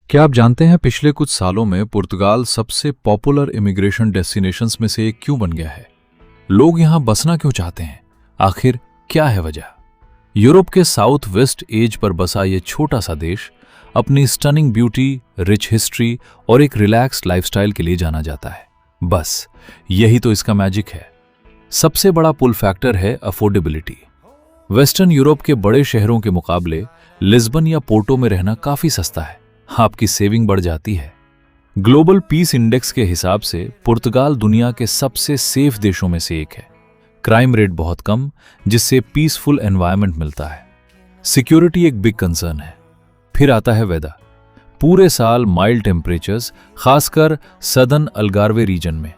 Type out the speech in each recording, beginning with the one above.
क्या आप जानते हैं पिछले कुछ सालों में पुर्तगाल सबसे पॉपुलर इमिग्रेशन डेस्टिनेशंस में से एक क्यों बन गया है? लोग यहां बसना क्यों चाहते हैं? आखिर क्या है वजह? यूरोप के साउथ वेस्ट एज पर बसा ये छोटा सा देश अपनी स्टनिंग ब्यूटी, रिच हिस्ट्री और एक रिलैक्स्ड लाइफस्टाइल के लिए जाना जाता है। बस यही तो इसका मैजिक है। सबसे बड़ा पुल फैक्टर है अफोर्डेबिलिटी। वेस्टर्न यूरोप के बड़े शहरों के मुकाबले लिस्बन या पोर्टो में रहना काफी सस्ता है। आपकी सेविंग बढ़ जाती है। ग्लोबल पीस इंडेक्स के हिसाब से पुर्तगाल दुनिया के सबसे सेफ देशों में से एक है। क्राइम रेट बहुत कम, जिससे पीसफुल एनवायरनमेंट मिलता है। सिक्योरिटी एक बिग कंसर्न है। फिर आता है वेदर। पूरे साल माइल्ड टेम्परेचर्स, खासकर सदर्न अल्गार्वे रीजन में,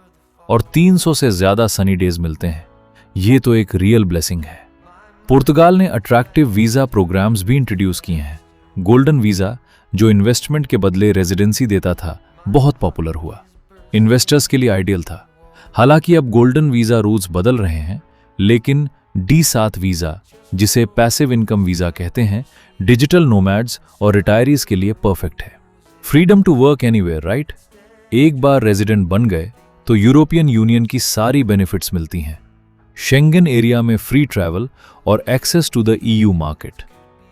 और 300 से ज्यादा सनी डेज मिलते हैं। ये तो एक रियल ब्लेसिंग है। पुर्तगाल ने अट्रैक्टिव वीजा प्रोग्राम्स भी इंट्रोड्यूस किए हैं। गोल्डन वीजा, जो इन्वेस्टमेंट के बदले रेजिडेंसी देता था, बहुत पॉपुलर हुआ। इन्वेस्टर्स के लिए आइडियल था। हालांकि अब गोल्डन वीजा रूल्स बदल रहे हैं, लेकिन D7 वीजा, जिसे पैसिव इनकम वीजा कहते हैं, डिजिटल नोमैड्स और रिटायरीज के लिए परफेक्ट है। Freedom to work anywhere, right? एक बार रेजिडेंट बन गए तो यूरोपियन यूनियन की सारी बेनिफिट्स मिलती हैं। शेंगन एरिया में फ्री ट्रैवल और access to the EU market.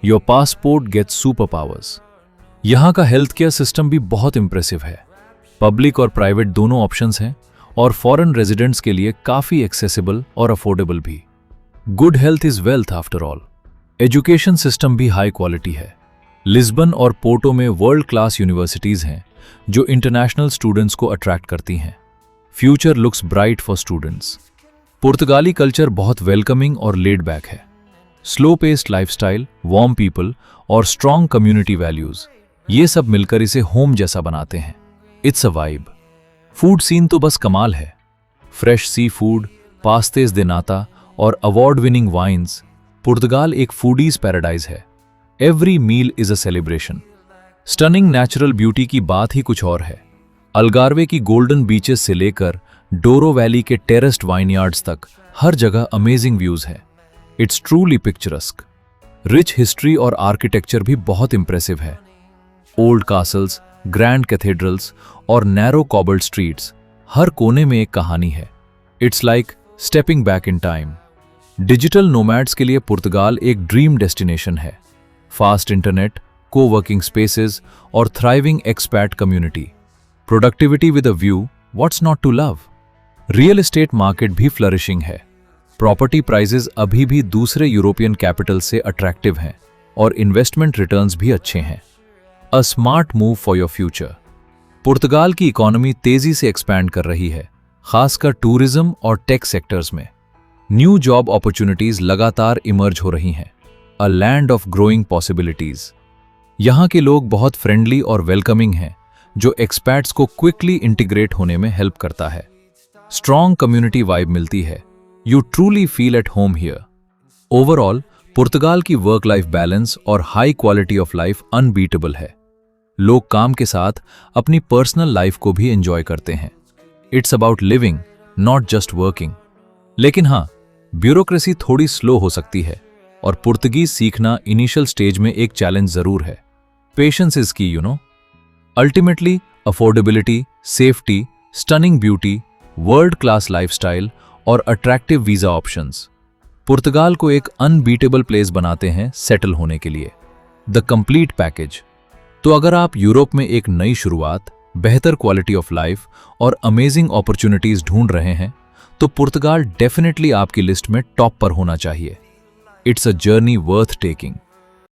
Your passport gets super powers. यहाँ का हेल्थ केयर सिस्टम भी बहुत इंप्रेसिव है। पब्लिक और प्राइवेट दोनों ऑप्शंस हैं, और फॉरेन रेजिडेंट्स के लिए काफी एक्सेसिबल और अफोर्डेबल भी। Good health is wealth after all. Education system भी हाई क्वालिटी है। लिस्बन और पोर्टो में वर्ल्ड क्लास यूनिवर्सिटीज हैं, जो इंटरनेशनल स्टूडेंट्स को अट्रैक्ट करती हैं। Future looks bright for students. पुर्तगाली कल्चर बहुत वेलकमिंग और लेड बैक है। Slow paced lifestyle, warm people और स्ट्रॉन्ग कम्युनिटी वैल्यूज, ये सब मिलकर इसे होम जैसा बनाते हैं। It's a vibe. Food scene तो बस कमाल है। फ्रेश सी फूड, पास्तेस दे नाता और अवार्ड विनिंग वाइन्स। पुर्तगाल एक फूडीज पैराडाइज है। Every meal is a celebration. Stunning natural beauty की बात ही कुछ और है। अल्गार्वे की गोल्डन बीचेस से लेकर डोरो वैली के टेरेस्ड वाइनयार्ड्स तक हर जगह अमेजिंग व्यूज है। It's truly picturesque. Rich history और आर्किटेक्चर भी बहुत इंप्रेसिव है। ओल्ड कासल्स, ग्रैंड कैथेड्रल्स और नैरो कॉबल्ड स्ट्रीट्स, हर कोने में एक कहानी है। It's like stepping back in time. Digital nomads के लिए पुर्तगाल एक ड्रीम डेस्टिनेशन है। फास्ट इंटरनेट, को-वर्किंग स्पेसेस और thriving expat community. Productivity with a view, what's not to love? Real estate market भी फ्लरिशिंग है। प्रॉपर्टी प्राइजेस अभी भी दूसरे यूरोपियन कैपिटल से अट्रैक्टिव हैं, और इन्वेस्टमेंट रिटर्न्स भी अच्छे हैं। A smart move for your future. Portugal की इकोनॉमी तेजी से एक्सपैंड कर रही है, खासकर टूरिज्म और टेक सेक्टर्स में। न्यू जॉब अपॉर्चुनिटीज लगातार इमर्ज हो रही हैं। A land of growing possibilities. यहाँ के लोग बहुत फ्रेंडली और वेलकमिंग हैं, जो एक्सपैट्स को क्विकली इंटीग्रेट होने में हेल्प करता है। स्ट्रॉन्ग कम्युनिटी वाइब मिलती है। You truly feel at home here. Overall Portugal की वर्क लाइफ बैलेंस और high quality of life unbeatable है। लोग काम के साथ अपनी पर्सनल लाइफ को भी एंजॉय करते हैं। It's about living, not just working. लेकिन हाँ, ब्यूरोक्रेसी थोड़ी स्लो हो सकती है, और पुर्तगीज सीखना इनिशियल स्टेज में एक चैलेंज जरूर है। पेशेंस इज की, you know. Ultimately affordability, safety, stunning beauty, world class lifestyle और अट्रैक्टिव वीजा ऑप्शंस पुर्तगाल को एक अनबीटेबल प्लेस बनाते हैं सेटल होने के लिए। The complete package. तो अगर आप यूरोप में एक नई शुरुआत, बेहतर क्वालिटी ऑफ लाइफ और अमेजिंग अपॉर्चुनिटीज ढूंढ रहे हैं, तो पुर्तगाल डेफिनेटली आपकी लिस्ट में टॉप पर होना चाहिए। It's a journey worth taking.